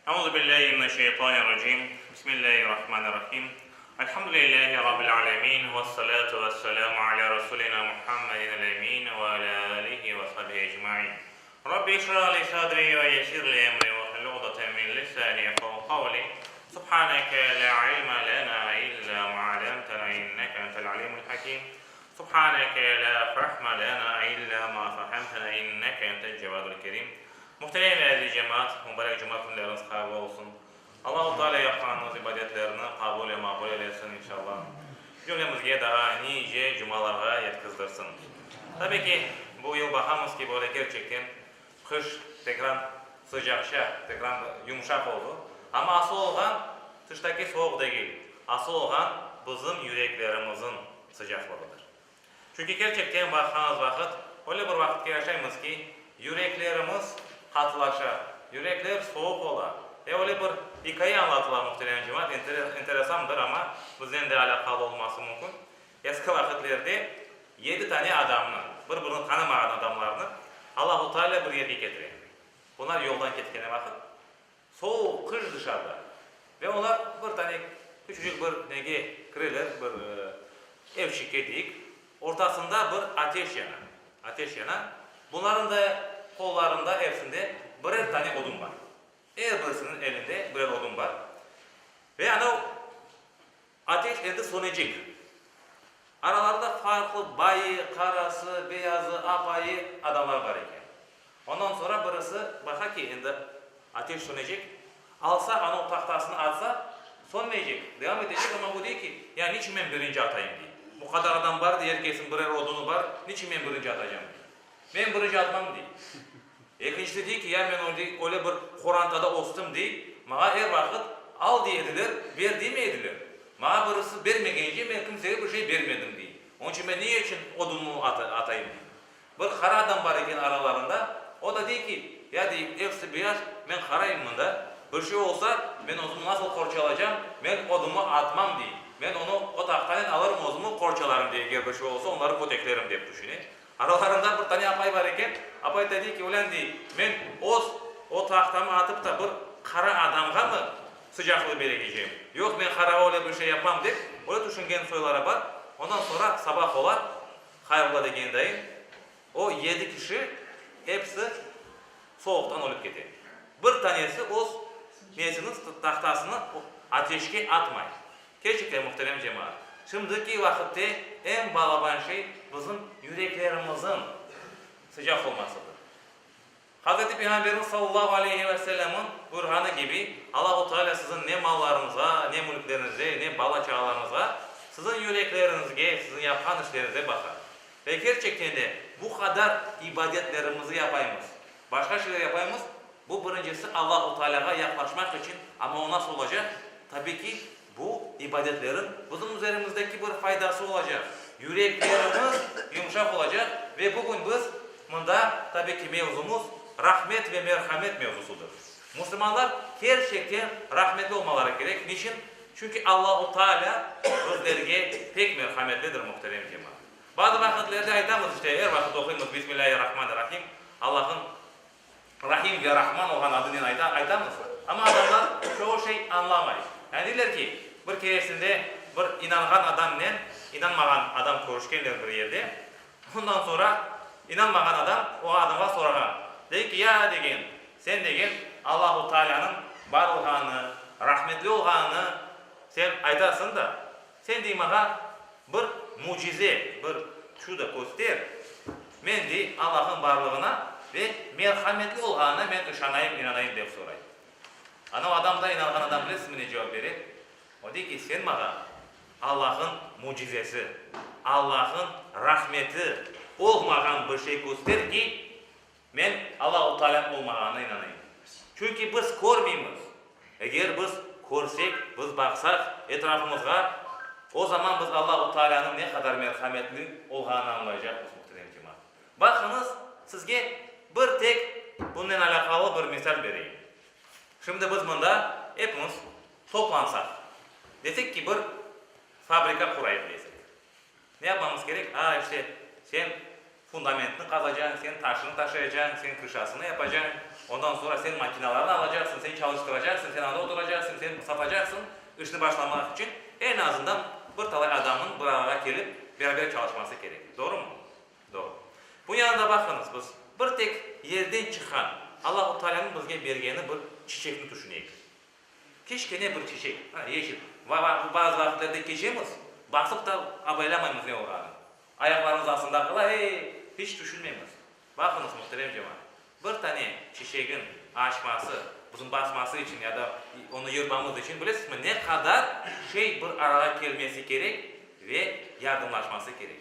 Euzu billahi mineşşeytanirracim. Bismillahirrahmanirrahim. Elhamdülillahi rabbil alamin ve salatu vesselamu ala rasulina Muhammedin el-emin ve ala alihi ve sahbihi ecmaîn. Rabbi işrah li sadri ve yessir li emri ve hlul ukdeten min lisani yefqahu kavli. Subhaneke la ilme lena illa ma 'allamtena inneke entel alimul hakim. Subhaneke la fahme lena illa ma fahemtena inneke entel cevadul kerim. Muhterem aziz cemaat, mübarek cuma günleriniz kabul olsun. Allah-u Teala yaptığınız ibadetlerini kabul ve makbul eylesin inşallah. Cümlemizge daha nice cumalarga yetkizdirsin. Tabii ki bu yıl bakamız ki böyle gerçekten kış tekrar sıcakça, tekrar yumuşak oldu. Ama asıl olan dıştaki soğuk değil. Asıl olan bizim yüreklerimizin sıcaklığıdır. Çünkü gerçekten baktığınız vakit öyle bir vakit yaşayımız ki yüreklerimiz katılaşa, yürekler soğuk ola. Öyle bir hikaye anlatılan muhterem cemaat, enteresandır ama bizden de alakalı olması mümkün. Eski vakitlerde 7 tane adamını, birbirini tanımayan adamlarını Allah-u Teala bir yerge getirir. Bunlar yoldan ketkene vakit. Soğuk, kış dışarıda. Ve onlar bir tane küçücük bir nege kırılır, bir evşike deyik. Ortasında bir ateş yana. Ateş yana. Bunların da kollarında hepsinde birer tane odun var. Her birisinin elinde birer odun var. Ve yani o ateş endi sönecek. Aralarında farklı bayı, karası, beyazı, apayı adamlar var iken. Ondan sonra birisi bakar ki endi ateş sönecek. Alsa onun tahtasını atsa sönmeyecek. Devam edecek ama bu diyor ki ya niçin ben birinci atayım diye. Bu kadar adam var diye herkesin birer odunu var. Niçin ben birinci atacağım diye. Ben birinci atmam diye. İkincisi diyor ki ya ben öyle bir Kur'an'da ostum diye. Bana her vakit al diyediler, ver demeyediler. Bana birisi vermeyince ben kimseye bir şey vermedim diye. Onun için ben niye için odunumu atayım diye. Bir kara adam var iken aralarında. O da diyor ki ya diyor hepsi beyaz ben karayım da. Bir şey olsa ben odumu nasıl korçalayacağım? Ben odumu atmam diye. Ben onu o tahtadan alırım odumu korçalarım diye. Eğer bir şey olsa onları koteklerim diye düşünüyor. Aralarında bir tane apay var iken, apay dedi ki ulan diye, ben o tahtamı atıp da bir kara adamga mı sıcaklığı belirleyeceğim? Yok ben kara öyle bir şey yapmam deyip, öyle düşüngen soylara var. Ondan sonra sabah olar, hayırlı degendayın, o 7 kişi hepsi soğuktan olup gidiyor. Bir tanesi o nesinin tahtasını ateşke atmayın. Gerçekten muhterem cemaat. Şimdiki vakitte en bağlayan şey bizim yüreklerimizin sıcak olmasıdır. Hz. Peygamberimiz sallallahu aleyhi ve sellem'in buyruğu gibi Allah-u Teala sizin ne mallarınıza, ne mülklerinize, ne bala çağlarınıza, sizin yüreklerinizge, sizin yapan işlerinize bakar. Ve gerçekten de bu kadar ibadetlerimizi yapayımız. Başka şeyler yapayımız. Bu birincisi Allah-u Teala'ya yaklaşmak için ama o nasıl olacak? Tabii ki bu ibadetlerin bizim üzerimizdeki bir faydası olacak. Yüreklerimiz yumuşak olacak ve bugün biz bunda tabii ki mevzumuz rahmet ve merhamet mevzusudur. Müslümanlar gerçekten rahmetli olmaları gerek. Niçin? Çünkü Allah-u Teala bizlerge pek merhametlidir muhterem cemaat. Bazı vakitlerde aytamiz işte her vakit okuyumuz Bismillahirrahmanirrahim. Allah'ın Rahim ve Rahman olan adını aytamiz. Ama adamlar çoğu şey anlamayız. Yani diyorlar ki bir keresinde bir inangan adamla inanmagan adam görüşkenler bir yerde. Ondan sonra inanmagan adam o adama soragan. Dedi ki ya degen sen degen Allah-u Teala'nın var olganı, rahmetli olganı sen aytarsın da sen deyim ağa bir mucize, bir şu da göster. Men de Allah'ın varlığına ve merhametli olganına men ışanayım, inanayım diye sorayım. Ana adam da inangan adam bilesiniz ne cevap verir? O diyor ki sen bana Allah'ın mucizesi, Allah'ın rahmeti olmayan bir şey göster ki ben Allah-u Teala'nın olmağına inanayım. Çünkü biz görmeyimiz. Eğer biz görsek, biz baksak etrafımızga o zaman biz Allah-u Teala'nın ne kadar merhametli olacağını anlayacağız muhterem cemaat. Bakınız sizge bir tek bununla alakalı bir misal vereyim. Şimdi biz bunda hepimiz toplansak. Desek ki bir fabrika kurayım desek. Ne yapmamız gerek? İşte sen fundamentini kazacaksın, sen taşını taşıyacaksın, sen kışasını yapacaksın. Ondan sonra sen makinalarını alacaksın, sen çalıştıracaksın, sen anda oturacaksın, sen satacaksın işini başlamak için. En azından bir talay adamın buraya gelip beraber çalışması gerek. Doğru mu? Doğru. Bu yanında bakınız biz bir tek yerden çıkan Allah-u Teala'nın bizge bergeni bir çiçekni düşüneyiz. Keşke bir çiçek, yeşil. Bazı vakitlerde geçemiz, basıp da abaylamayız ne oranı. Ayaklarımız aslında kıla, hiç düşünmemiz. Bakınız muhterem cemaat. Bir tane çiçeğin açması, bizim basması için ya da onu yırtmamız için bilirsiniz mi? Ne kadar bir araya gelmesi gerek ve yardımlaşması gerek.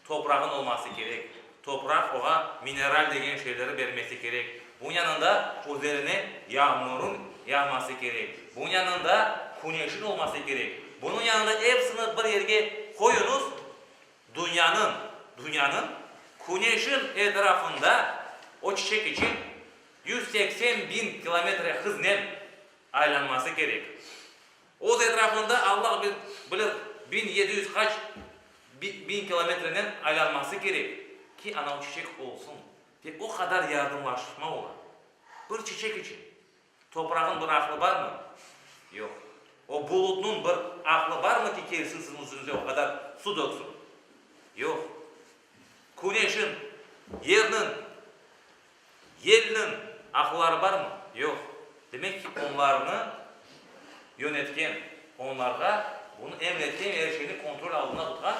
Toprağın olması gerek. Toprak ona mineral degen şeyleri vermesi gerek. Bunun yanında üzerine yağmurun yağması gerek. Bunun yanında güneşin olması gerek. Bunun yanında hepsini bir yerge koyunuz. Dünyanın güneşin etrafında o çiçek için 180.000 kilometre hızla aylanması gerek. O etrafında Allah bilir 1700 kaç bin kilometreden aylanması gerek ki ana o çiçek olsun. Ve o kadar yardımlaşma olur. Bir çiçek için. Toprağın bir aklı var mı? Yok. O bulutun bir aklı var mı ki gelsin sizin üzerinize o kadar su döksün? Yok. Güneşin, yerinin akılları var mı? Yok. Demek ki onlarını yönetken, onlara bunu emretken her şeyini kontrol altına tutan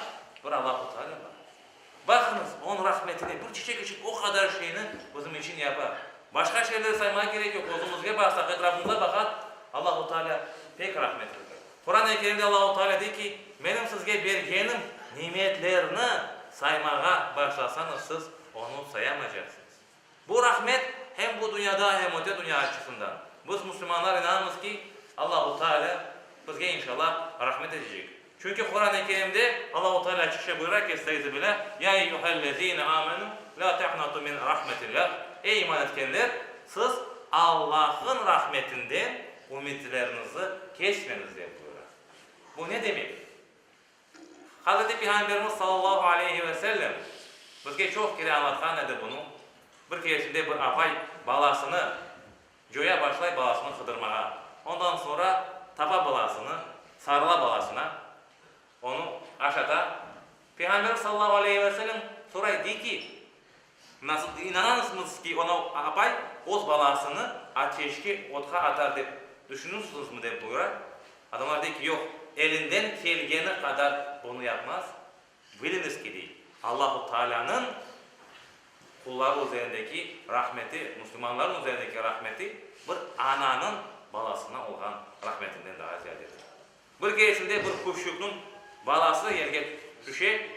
bir Allah-u Teala var. Bakınız onun rahmetini, bir çiçek için o kadar şeyini bizim için yapar. Başka şeyleri saymaya gerek yok. Gözümüzge baksak, etrafımıza bakar, Allah-u Teala pek rahmetlidir. Kur'an-ı Kerim'de Allah-u Teala diyor ki, benim sizge bergenim nimetlerini saymaya başlasanız siz onu sayamayacaksınız. Bu rahmet hem bu dünyada hem öte dünya açısından. Biz Müslümanlar inanırız ki Allah-u Teala bizge inşallah rahmet edecek. Çünkü Kur'an-ı Kerim'de Allah-u Teala açıkça buyurar ki estaizu billah ya eyyuhellezine amenu la tehnatu min rahmetillah. Ey iman etkenler siz Allah'ın rahmetinden ümitlerinizi kesmeniz diye buyurar. Bu ne demek? Hazreti Peygamberimiz sallallahu aleyhi ve sellem bizge çok kere anlatkan edi bunu. Bir keresinde bir apay balasını joya başlay balasını kıdırmaya. Ondan sonra tapa balasını, sarıla balasına onu aşağıda. Peygamber sallallahu aleyhi ve sellem soray di ki nasıl inananısınız ki ona apay oz balasını ateşki otka atar deyip düşünürsünüz mü deyip buyurar. Adamlar di ki yok elinden gelgeni kadar bunu yapmaz. Biliniz ki değil. Allah-u Teala'nın kulları üzerindeki rahmeti, Müslümanların üzerindeki rahmeti bir ananın balasına olan rahmetinden daha ziyadedir. Bir keresinde bir kuşçunun balası yerge düşe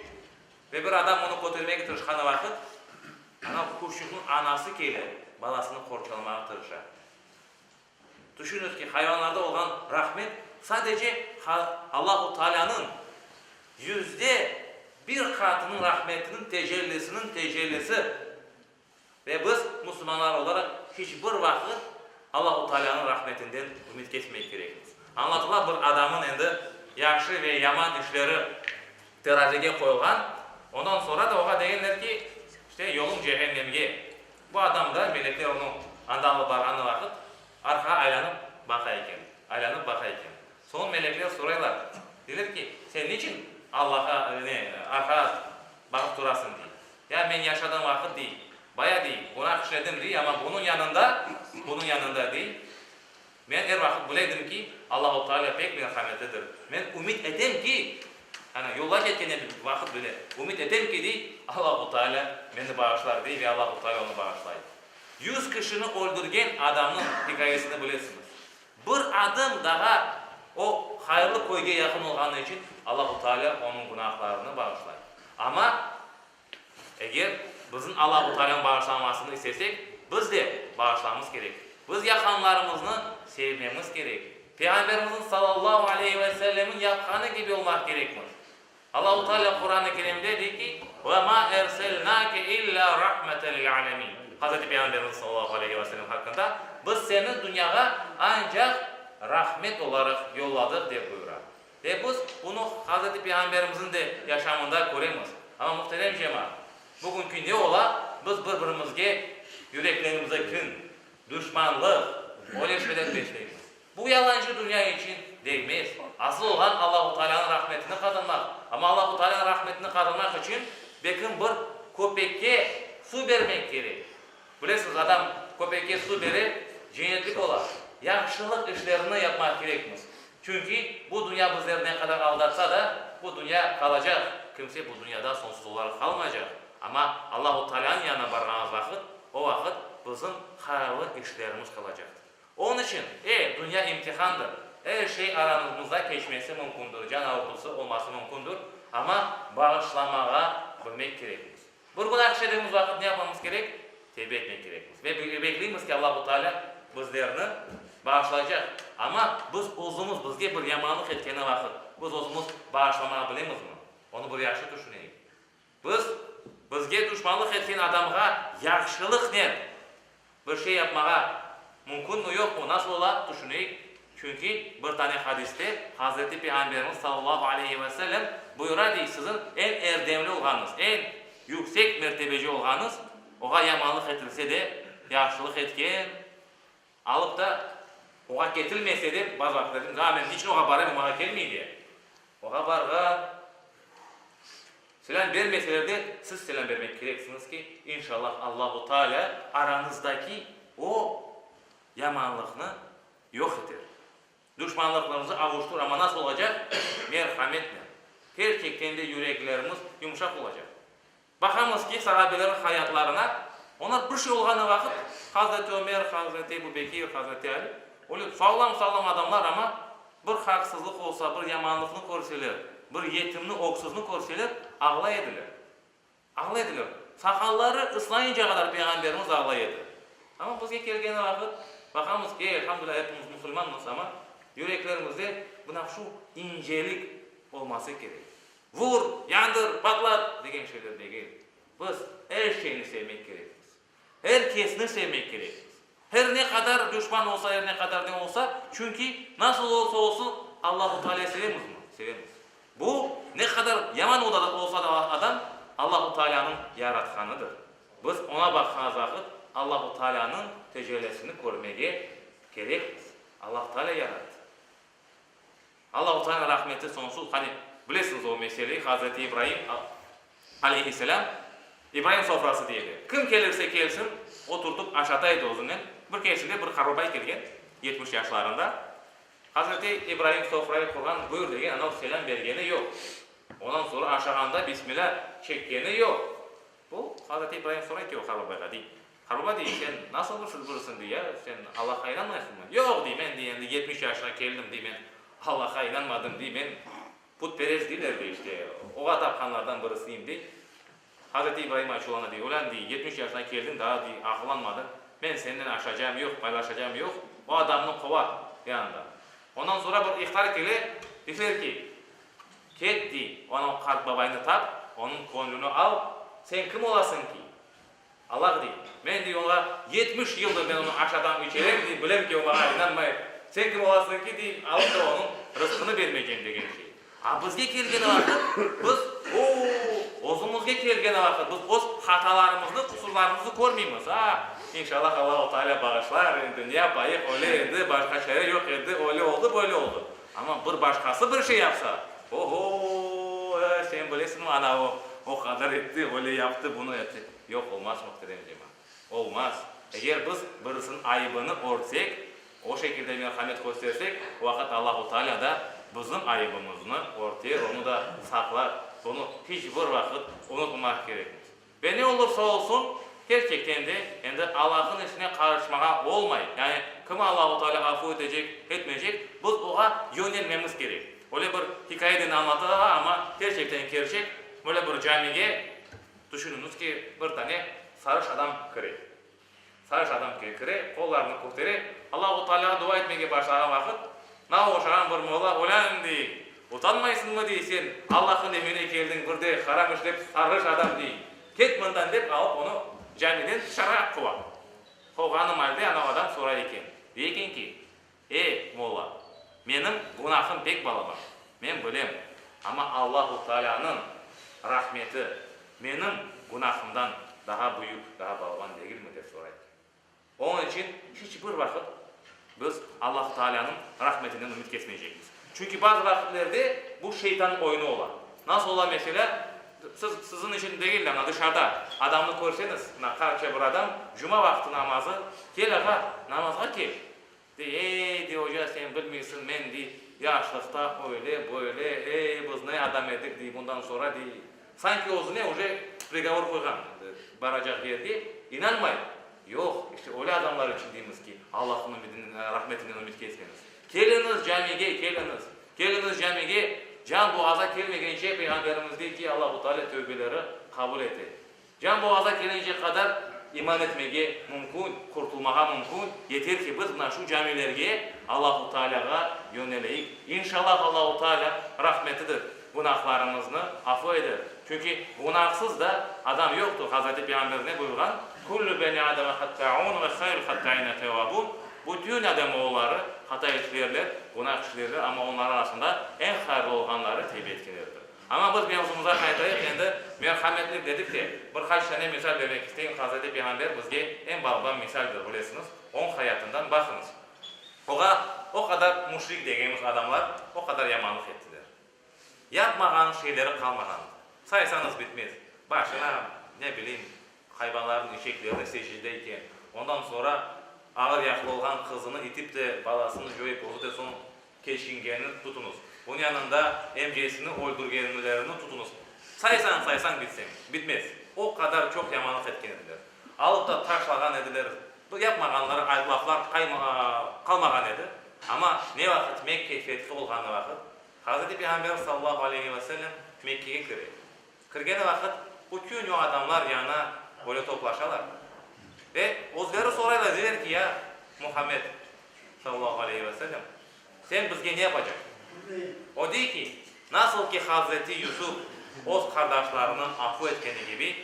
ve bir adam onu götürmeye çalışkan vakit ana kuşçunun anası gelir balasını korçalamaya çalışır. Düşünün ki hayvanlarda olan rahmet sadece Allah-u Teala'nın %1 katının rahmetinin tecellisi ve biz Müslümanlar olarak hiçbir vakit Allah-u Teala'nın rahmetinden ümit kesmek gerekir. Anlatılan bir adamın endi yaxşı ve yaman işleri teraziye koyulgan. Ondan sonra da oğa deyinler ki işte yolun cehennemge. Bu adam da melekler onu andalı barğanı vakit arka aylanıp bakayken. Son melekler soraylar. Diler ki sen niçin Allah'a arka bakıp durasın diye. Ya ben yaşadığım vakit değil. Baya değil. Günah işledim değil ama bunun yanında değil. Ben her vakit bileydim ki Allah-u Teala pek merhametlidir. Ben ümit edem ki yolla ketken bir vakit bile ümit edem ki değil Allah-u Teala beni bağışlar değil ve Allah-u Teala onu bağışlayır. 100 kişini öldürgen adamın hikayesini bilirsiniz. Bir adım daha o hayırlı koyga yakın olduğu için Allah-u Teala onun günahlarını bağışlar. Ama eğer bizim Allah-u Teala'nın bağışlanmasını istesek biz de bağışlamamız gerek. Biz yakınlarımızı sevmemiz gerek. Peygamberimizin sallallahu aleyhi ve sellemin yapkanı gibi olmak gerekmez. Allah-u Teala Kur'an-ı Kerim'de dedi ki وَمَا اَرْسَلْنَاكَ اِلَّا رَحْمَةً لِلْعَالَمِينَ. Hazreti Peygamberimiz sallallahu aleyhi ve sellem hakkında biz seni dünyaya ancak rahmet olarak yolladık diye buyurar. Ve biz bunu Hazreti Peygamberimizin de yaşamında göremiz. Ama muhterem cemaat, bugünkü ne ola? Biz birbirimizge yüreklerimize kün, düşmanlık, öyle şeyler besleyiniz. Bu yalancı dünya için değmez. Asıl olan Allah-u Teala'nın rahmetini kazanmak. Ama Allah-u Teala'nın rahmetini kazanmak için bakın bir köpekке su vermek gerek. Bilirsiniz adam köpekке su verir, cennetlik olar. Yaxşılık işlerini yapmak gerekmiz. Çünkü bu dünya bizleri ne kadar aldatsa da bu dünya kalacak. Kimse bu dünyada sonsuz olarak kalmayacak. Ama Allah-u Teala'nın yanına varğanız vakit, o vakit bizim hayırlı işlerimiz kalacaktır. Onun için dünya imtihandır. Her şey aranızda geçmesi mümkündür. Can ağrısı olması mümkündür. Ama bağışlamaya bilmek gerekir. Bir günah işlediğimiz vakit ne yapmamız gerek? Tevbe etmek gerekir. Ve bekleyimiz ki Allah-u Teala bizlerini bağışlayacak. Ama biz özümüz bizge bir yamanlık etkeni vakit biz özümüz bağışlamaya bilemiz mi? Onu bir yaxşı düşünelim. Bizge düşmanlık etken adamga yaxşılık ne? Bir şey yapmaya mümkün mü yok mu? Nasıl ola düşünelim? Çünkü bir tane hadiste Hazreti Peygamberimiz sallallahu aleyhi ve sellem buyurar ki sizin en erdemli olganız, en yüksek mertebeci olganız oğa yamanlık etilse de yaxşılık etken alıp da oğa getilmese de bazı vakit dedim, ben niçin oğa barayım, oğa gelmeydi. Oğa bargan selam vermeseler de siz selam vermek gereksiniz ki inşallah Allah-u Teala aranızdaki o yamanlıkını yok eder. Düşmanlıklarınızı avuştur ama nasıl olacak? Merhametle. Gerçekten de yüreklerimiz yumuşak olacak. Bakamız ki sahabelerin hayatlarına onlar bir şey olğanı vakit Hazreti Ömer, Hazreti Ebu Bekir, Hazreti Ali öyle sağlam adamlar ama bir haksızlık olsa, bir yamanlıkını görseler, bir yetimni, oksuzunu görseler ağlayediler. Ağlayediler. Sakalları ıslayınca kadar Peygamberimiz ağlayedi. Ama bizge kelgen vakit bakamız ki elhamdülillah hepimiz Müslümanız ama yüreklerimizde buna şu incelik olması gerek. Vur, yandır, patlat degen şeyler değil. Biz her şeyini sevmek gerekir. Herkesini sevmek gerekir. Her ne kadar düşman olsa, her ne kadar ne olsa çünkü nasıl olsa olsun Allah-u Teala'yı sevemiz mi? Sevemiz. Bu ne kadar yaman olsa da adam Allah-u Teala'nın yaratkanıdır. Biz ona bakkanız vakit Allah-u Teala'nın tecellisini görmeye gerekir. Allah-u Teala yarattı. Allah-u Teala rahmeti sonsuz. Hani bilirsiniz o meseleyi Hazreti İbrahim aleyhisselam İbrahim sofrası diye. Kim gelirse gelsin oturtup aşağıdaydı o zaman. Bir keresinde bir karabay gelgen 70 yaşlarında. Hazreti İbrahim sofrayı kurgan buyur degen ana selam vergeni yok. Ondan sonra aşağında bismillah çekkeni yok. Bu Hazreti İbrahim sonra ki o karabayga değil. Karabay değil sen nasıl olursun diye sen Allah'a inanmıyorsun mu? Yok diye ben diye 70 yaşına geldim diye ben Allah'a inanmadım diye ben putperest değillerdi işte. O adapkanlardan birisiyim diye. Hazreti İbrahim açılana diye. Ulan diye 70 yaşına geldim daha diye akıllanmadım. Ben senden aşacağım yok, paylaşacağım yok. O adamını kova yanında. Ondan sonra bir ihtar ile diyor ki ket diye onun kart babayını tap, onun konunu al. Sen kim olasın ki? Allah diye. Ben diye ona 70 yıldır ben onu aşağıdan içerim diye bilem ki o bana inanmayın. Sen kim olasın ki diye alıp da onun rızkını vermeyeceğim degen şey. Bizge kelgen vakit biz özümüzge kelgen vakit biz öz hatalarımızı, kusurlarımızı görmeymiz. İnşallah Allah-u Teala bağışlar. Ne yapayım? Öyle edi, başka şey yok edi, öyle oldu, böyle oldu. Ama bir başkası bir şey yapsa, sen bilesin mi ana o kadar etti, öyle yaptı, bunu etti. Yok olmaz muhterem cemaat. Olmaz. Eğer biz birisinin ayıbını örtsek, o şekilde merhamet göstersek, o vakit Allah-u Teala da bizim ayıbımızı ortaya onu da saklar. Bunu hiçbir vakit unutmamak gerekir. Ve ne olursa olsun gerçekten de yani Allah'ın işine karışmaya olmayın. Yani kim Allah-u Teala affı edecek, etmeyecek, biz ona yönelmemiz gerek. Öyle bir hikayeden anlatılır ama gerçekten gerçek. Böyle bir camiye düşününüz ki bir tane sarış adam kire. Sarış adam kire, kollarını kurtarı. Allah-u Teala dua etmeye başlayan vakit na oşağın bir mola olan diye. Utanmaysın mı diye sen Allah'ın evine geldin bir de haram işlep sarış adam diye. Ket bundan deyip alıp onu camiden dışarı kova. Kovganım halde ana adam sorar eken. Deyken ki, mola, benim günahım pek balaba. Men bilem. Ama Allah-u Teala'nın rahmeti benim günahımdan daha büyük, daha balaban değil mi diye sorar. Onun için hiçbir vakit biz Allah Teala'nın rahmetinden ümit kesmeyeceğiz. Çünkü bazı vakitlerde bu şeytanın oyunu olan. Nasıl olan mesela? Sizin için değil ama dışarıda adamlık görseniz, karşı bir adam cuma vakti namazı gel aga namaza gel. De hoca sen bilmiyorsun ben de yaşlıkta böyle biz ne adam edik diye bundan sonra diye. Sanki o ne hoca prigovor koygan baracak yerde inanmayın. Yok işte öyle adamlar için diyemiz ki Allah'ın rahmetinden ümit kesmeniz. Geliniz camiye geliniz camiye. Can boğaza gelmeyince Peygamberimiz diyor ki Allah-u Teala tövbeleri kabul etti. Can boğaza gelince kadar iman etmeye mümkün, kurtulmaya mümkün. Yeter ki biz şu camilerge Allah-u Teala'ya yöneleyik. İnşallah Allah-u Teala rahmetidir. Günahlarımızı affı eder. Çünkü günahsız da adam yoktur. Hazreti Peygamber ne buyurgan? Kullu beni ademe hatta'un ve hayrul hatta'ine tevabun. Bütün ademoğulları hata işlerler, günah işlerler ama onlar arasında en hayırlı olanları tevbe etkilerdir. Ama biz mevzumuza kayıtlayıp endi merhametli dedik de birkaç tane misal vermek isteyin. Hazreti Peygamber bizge en balban misaldir bilirsiniz. Onun hayatından bakınız. O kadar müşrik dediğimiz adamlar o kadar yamanlık ettiler. Yapmagan şeyleri kalmagan. Saysanız bitmez. Başına ne bileyim hayvanların eşeklerini secdedeyken ondan sonra ağır yaklı olan kızını itip de balasını joyup o da son keşingenini tutunuz. Bunun yanında emcesini öldürgenlerini tutunuz. Saysan bitmez. O kadar çok yamanlık etkendiler. Alıp da taşlagan ediler. Bu yapmaganları laflar kalmagan edi. Ama ne vakit Mekke fethi olgan vakit Hazreti Peygamber sallallahu aleyhi ve sellem Mekke'ye giriyor. Kirgen vakit bütün o adamlar yana böyle toplaşalar. Ve özleri sorayla der ki ya Muhammed sallallahu aleyhi ve sellem sen bizge ne yapacak? O diyor ki nasıl ki Hazreti Yusuf öz kardeşlerini affı etkeni gibi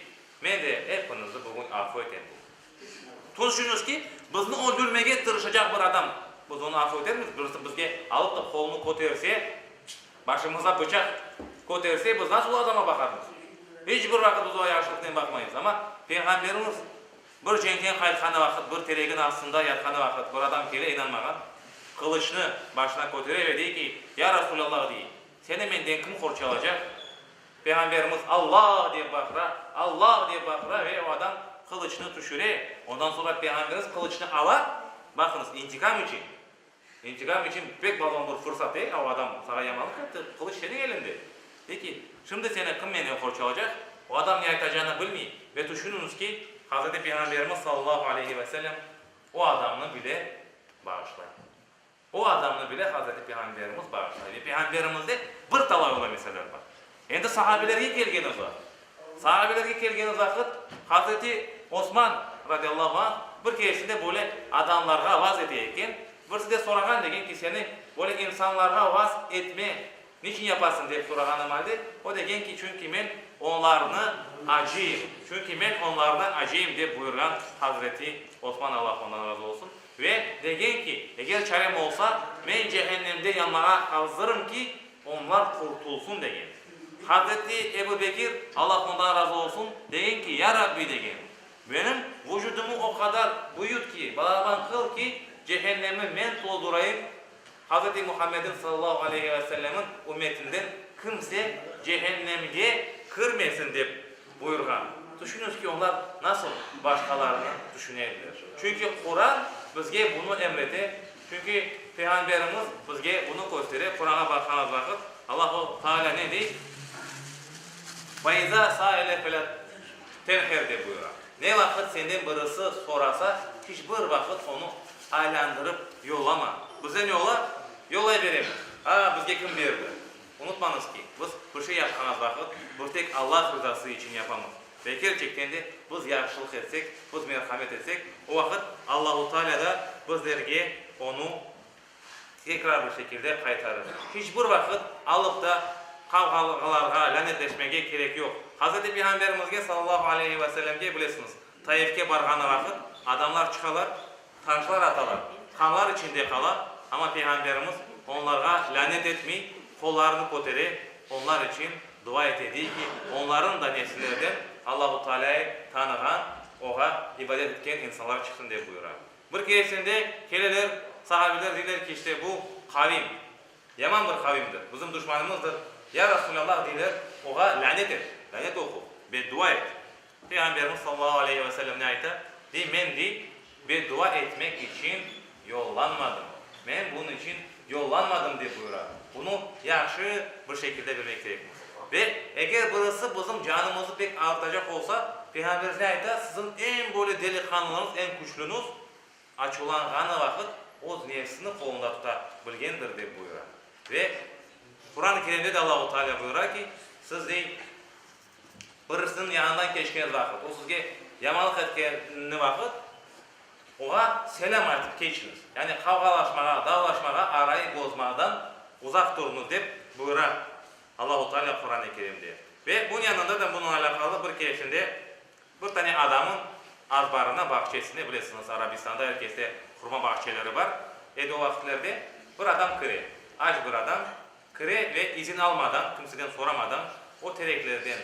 ben de hepinizi bugün affı eten bu. Düşünüyoruz ki bizni öldürmeye tırışacak bir adam. Biz onu affı eder miyiz? Birisi bizge alıp da kolunu koterse başımıza bıçak koterse biz nasıl o adama bakarız? Hiçbir vakit biz o yaşlıktan bakmayız ama Peygamberimiz bir cenken kayıtkanı vakit, bir telegin aslında yatkanı vakit, bir adam kele inanmagan, kılıçını başına kotere ve diyor ki, ya Resulallah diyor, seni menden kim korçalacak? Peygamberimiz Allah diye bakıra ve o adam kılıçını düşüre. Ondan sonra Peygamberimiz kılıçını alar, bakınız intikam için pek balon bir fırsat değil, o adam sana yamalık etti, kılıç senin elinde. Peki, şimdi seni kim menden korçalacak? O adam ne yapacağını bilmiyor ve düşününüz ki, Hazreti Peygamberimiz sallallahu aleyhi ve sellem o adamını bile bağışlar. O adamını bile Hazreti Peygamberimiz bağışlar. Ve Peygamberimizde bir talay olan meseleler var. Endi sahabelerge kelgeniz var. Sahabelerge kelgeniz vakit Hazreti Osman radıyallahu anh bir keresinde böyle adamlarga vaz eteyken birisi de soragan degen ki seni böyle insanlarga vaz etme niçin yaparsın diye soraganım halde o degen ki çünkü men onlarını acıyım. Çünkü ben onlardan acıyım diye buyurgan Hazreti Osman Allah ondan razı olsun. Ve degen ki eğer çarem olsa ben cehennemde yanmaya hazırım ki onlar kurtulsun degen. Hazreti Ebu Bekir Allah ondan razı olsun degen ki ya Rabbi degen. Benim vücudumu o kadar büyüt ki, balaban kıl ki cehennemi men doldurayım. Hazreti Muhammed'in sallallahu aleyhi ve sellemin ümmetinden kimse cehennemge kırmasın diye buyurgan. Düşünün ki onlar nasıl başkalarını düşünebilir. Çünkü Kur'an bizge bunu emredi. Çünkü Peygamberimiz bizge bunu gösterir. Kur'an'a bakanız vakit Allah-u Teala ne deyip? Bayza sa'ile felet tenher de buyurar. Ne vakit senden birisi sorasa hiçbir vakit onu aylandırıp yollama. Bize ne ola? Yollay veremez. Bizge kim verdi? Unutmanız ki biz bir şey yapkanız vakit bir tek Allah rızası için yapamız. Ve gerçekten de biz yaxşılık etsek, biz merhamet etsek o vakit Allah-u Teala da bizlerge onu tekrar bir şekilde kaytarır. Hiçbir vakit alıp da kavgalarga lanetleşmeye gerek yok. Hazreti Peygamberimizge sallallahu aleyhi ve sellemge bilesiniz. Taif'ke barganı vakit adamlar çıkarlar, taşlar atalar. Kanlar içinde kalar ama Peygamberimiz onlara lanet etmeyi, kollarını kotere, onlar için dua etedi ki onların da nesillerden Allah-u Teala'yı tanıgan, oğa ibadet etken insanlar çıksın diye buyurar. Bir keresinde keleler, sahabiler diler ki işte bu kavim, yaman bir kavimdir, bizim düşmanımızdır. Ya Resulallah diler, oğa lanet et, lanet oku, beddua et. Peygamberimiz sallallahu aleyhi ve sellem ne ayta? Men beddua etmek için yollanmadım. Men bunun için yollanmadım diye buyurar. Bunu yaxşı bir şekilde bilmek gerekir. Ve eğer burası bizim canımızı pek artacak olsa, Peygamberimiz ne ayta? Sizin en böyle delikanlınız, en güçlünüz açılan vakit o nefsini kolunda tutabilgendir diye buyurar. Ve Kur'an-ı Kerim'de de Allah-u Teala buyurar ki, siz değil, birisinin yanından geçkeniz vakit, o sizge yamanlık etkeni vakit, oğa selam aytıp geçiniz. Yani kavgalaşmağa, dağlaşmağa, arayı bozmadan uzak durunuz deyip buyurar Allah-u Teala Kur'an-ı Kerim'de. Ve bunun yanında da bununla alakalı bir keresinde bir tane adamın azbarına, bahçesine, bilirsiniz Arabistan'da herkeste hurma bahçeleri var. O vakitlerde bir adam kire, aç bir adam kire ve izin almadan, kimseden soramadan o tereklerden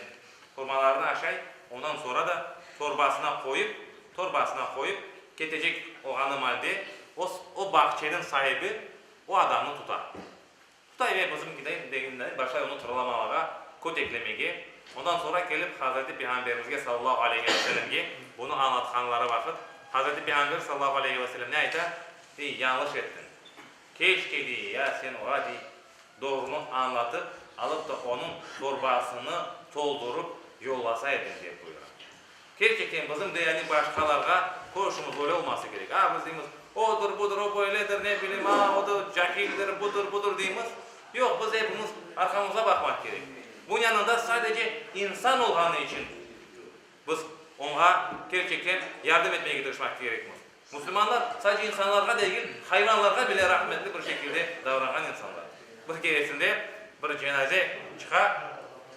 hurmalarını aşağı, ondan sonra da torbasına koyup ketecek o hanım halde o bahçenin sahibi o adamı tutar. Tutar ve bizim gidelim başlar onu tırlamalara, kod eklemeye. Ondan sonra gelip Hazreti Peygamberimizge sallallahu aleyhi ve sellem'ge bunu anlatkanlara vakit Hazreti Peygamber sallallahu aleyhi ve sellem ne ayta? Yanlış ettin. Keşke diye ya sen oğa diye doğrunu anlatıp alıp da onun torbasını doldurup yollasaydın diye buyurar. Gerçekten bizim de yani başkalarga koşumuz öyle olması gerek. Biz deyimiz odur budur o böyledir ne bileyim o da cahildir budur deyimiz. Yok biz hepimiz arkamıza bakmak gerek. Bunun yanında sadece insan olganı için biz ona gerçekten yardım etmeye çalışmak gerekmez. Müslümanlar sadece insanlarga değil, hayvanlarga bile rahmetli bir şekilde davranan insanlar. Bir keresinde bir cenaze çıkar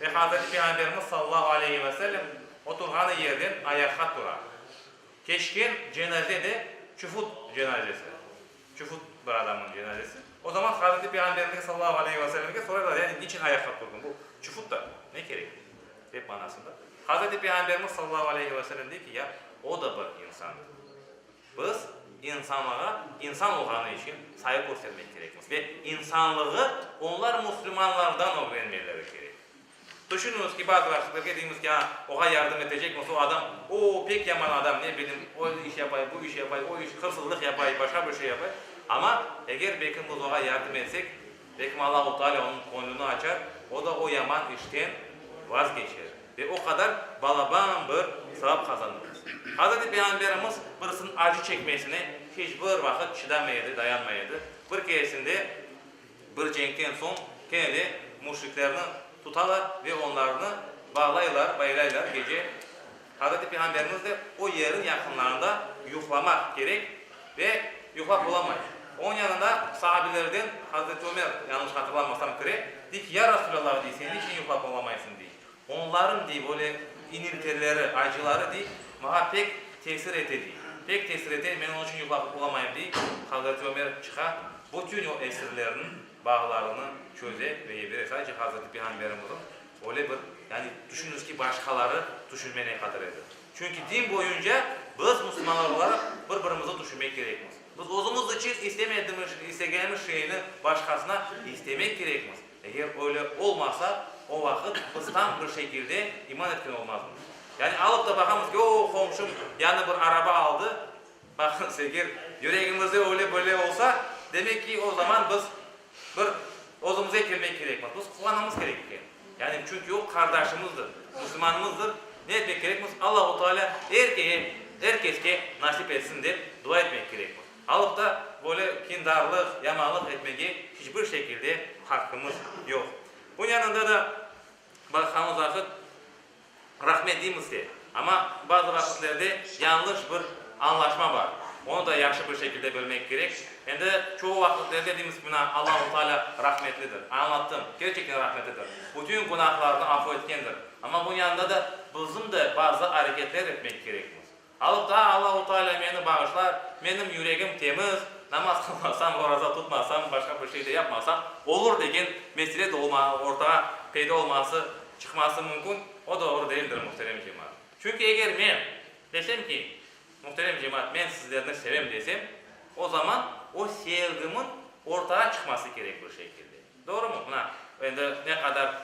ve Hazreti Peygamberimiz sallallahu aleyhi ve sellem oturganı yerden ayakta durar. Keşken cenaze de çufut cenazesi. Çufut bir adamın cenazesi. O zaman Hazreti Peygamberimiz sallallahu aleyhi ve sellem'e sorarlar yani niçin ayakta durdun? Bu çufut da ne gerek? Hep manasında. Hazreti Peygamberimiz sallallahu aleyhi ve sellem dedi ki ya o da bir insandır. Biz insanlara insan olganı için saygı göstermek gerekmez. Ve insanlığı onlar Müslümanlardan öğrenmeleri gerek. Düşününüz ki bazı vakitlerde dediğimiz ki oğa yardım edecek mi? O adam, o pek yaman adam ne bileyim, o iş yapay, bu iş yapay, o iş hırsızlık yapay, başka bir şey yapay. Ama eğer belki biz oğa yardım etsek, belki Allah-u Teala onun koynunu açar, o da o yaman işten vazgeçer. Ve o kadar balaban bir sevap kazanırız. Hazreti Peygamberimiz birisinin acı çekmesine hiçbir vakit çıdamaydı, dayanmaydı. Bir keresinde bir cenkten son gene müşriklerini tutarlar ve onlarını baylaylar gece. Hazreti Peygamberimiz de o yerin yakınlarında yuhlamak gerek ve yuhlak olamayız. Onun yanında sahabilerden Hazreti Ömer yanlış hatırlamazsam dedi ki ya Resulallah diye sen niçin yuhlak olamaysın diye. Onların diye böyle iniltileri, acıları diye bana pek tesir etti. Pek tesir etti, ben onun için yuhlak olamayayım diye Hazreti Ömer çıkar. Bütün o esirlerinin bağlarını çöze ve yedirir. Sadece Hazreti Peygamberimizin öyle bir yani düşününüz ki başkaları düşünmeye ne kadar eder. Çünkü din boyunca biz Müslümanlar olarak birbirimizi düşünmek gerekmez. Biz özümüz için istediğimiz şeyini başkasına istemek gerekmez. Eğer öyle olmazsa o vakit biz tam bir şekilde iman etken olmazmız. Yani alıp da bakamız ki o komşum yani bir araba aldı. Bakın eğer yüreğimizde öyle böyle olsa demek ki o zaman biz bir özümüze girmek gerekmez. Biz kullanmamız gerekir. Yani çünkü o kardeşimizdir, Müslümanımızdır. Ne etmek gerekmez? Allah-u Teala herkese nasip etsin diye dua etmek gerekmez. Alıp da böyle kindarlık, yamanlık etmeye hiçbir şekilde hakkımız yok. Bunun yanında da bakanımız vakit rahmet deyimizde. Ama bazı vakitlerde yanlış bir anlaşma var. Onu da yaxşı bir şekilde bölmek gerek. Hem de çoğu vakitlerde dediğimiz buna Allah-u Teala rahmetlidir. Anlattım. Gerçekten rahmetlidir. Bütün günahlarını affı etkendir. Ama bunun yanında da bizim de bazı hareketler etmek gerekmez. Alıp da Allah-u Teala beni bağışlar, benim yüreğim temiz, namaz kılmasam, oraza tutmasam, başka bir şey de yapmasam olur degen mesele de ortaya peyda olması, çıkması mümkün. O doğru değildir muhterem cemaat. Çünkü eğer ben desem ki muhterem cemaat, ben sizlerini sevem desem, o zaman o sevgimin ortaya çıkması gerek bir şekilde. Doğru mu? Buna endi ne kadar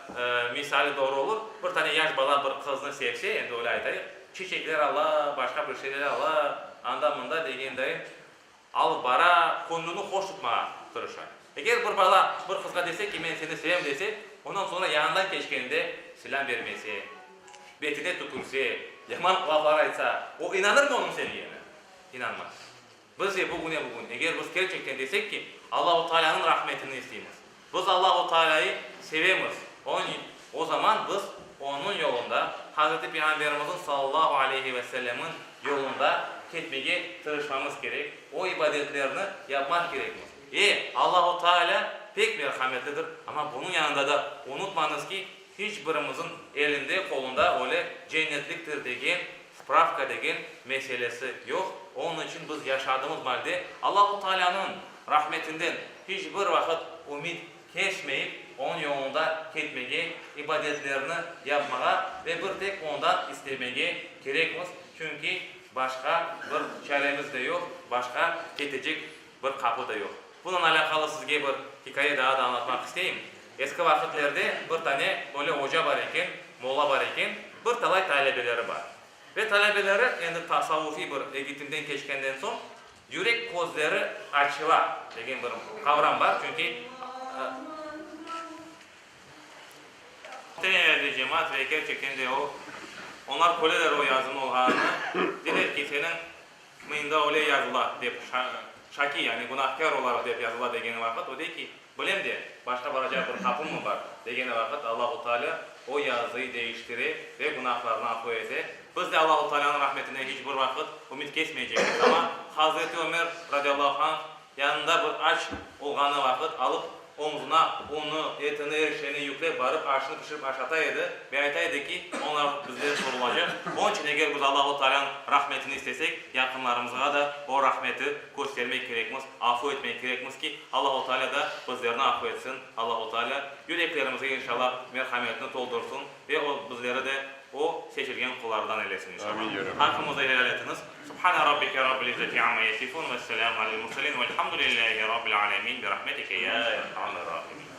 misali doğru olur. Bir tane yaş bala bir kızını sevse, endi öyle aytayık. Çiçekler Allah, başka bir şeyler Allah, anda mında degende al bara, konunu hoş tutmaya tırışar. Eğer bir bala bir kızga dese ki ben seni sevem dese, ondan sonra yanından geçkende selam vermese, betine tükürse, yaman laflar aytsa, o inanır mı onun sevgine? İnanmaz. Biz bugün eğer biz gerçekten desek ki Allah-u Teala'nın rahmetini isteyimiz. Biz Allah-u Teala'yı sevemiz. O zaman biz onun yolunda, Hazreti Peygamberimizin sallallahu aleyhi ve sellemin yolunda gitmeye tırışmamız gerek. O ibadetlerini yapmak gerekmez. Allah-u Teala pek merhametlidir ama bunun yanında da unutmanız ki hiçbirimizin elinde kolunda öyle cennetliktir degen, spravka degen meselesi yok. Onun için biz yaşadığımız halde Allah-u Teala'nın rahmetinden hiçbir vakit ümit kesmeyip onun yolunda gitmeye, ibadetlerini yapmaya ve bir tek ondan istemeye gerekmez. Çünkü başka bir çaremiz de yok, başka gidecek bir kapı da yok. Bununla alakalı sizge bir hikaye daha da anlatmak isteyeyim. Eski vakitlerde bir tane böyle hoca var iken, molla var iken, bir talay talebeleri var. Ve talebeleri endi tasavvufi bir eğitimden geçkenden son yürek kozları açıla degen bir kavram var. Çünkü muhtemelen cemaat ve gerçekten de onlar koleler o yazımı olağını dediler ki senin mıyında öyle yazıla deyip şaki yani günahkar olarak deyip yazıla degeni vakit o değil ki bilem de başka varacak bir kapım mı var degeni vakit Allah-u Teala o yazıyı değiştirir ve günahlarını affı eder. Biz de Allah-u Teala'nın rahmetine hiçbir vakit ümit kesmeyeceğiz ama Hazreti Ömer radıyallahu anh yanında bir aç olğanı vakit alıp omzuna unu, etini, erşeni yükleyip barıp aşını pişirip aşataydı ve aytaydı ki onlar bizlere sorulacak. Onun için eğer biz Allah-u Teala'nın rahmetini istesek yakınlarımıza da o rahmeti göstermek gerekmez, affı etmek gerekmez ki Allah-u Teala da bizlerini affı etsin. Allah-u Teala yüreklerimize inşallah merhametini doldursun ve o bizlere de o seçilgen kullardan eylesin inşallah. Hakkımızı helal etiniz. Subhane rabbike rabbil izzeti amma yasifun ve selamun aleyhi murselin velhamdülillahi rabbil alemin bi rahmetike ya erhamer rahimin.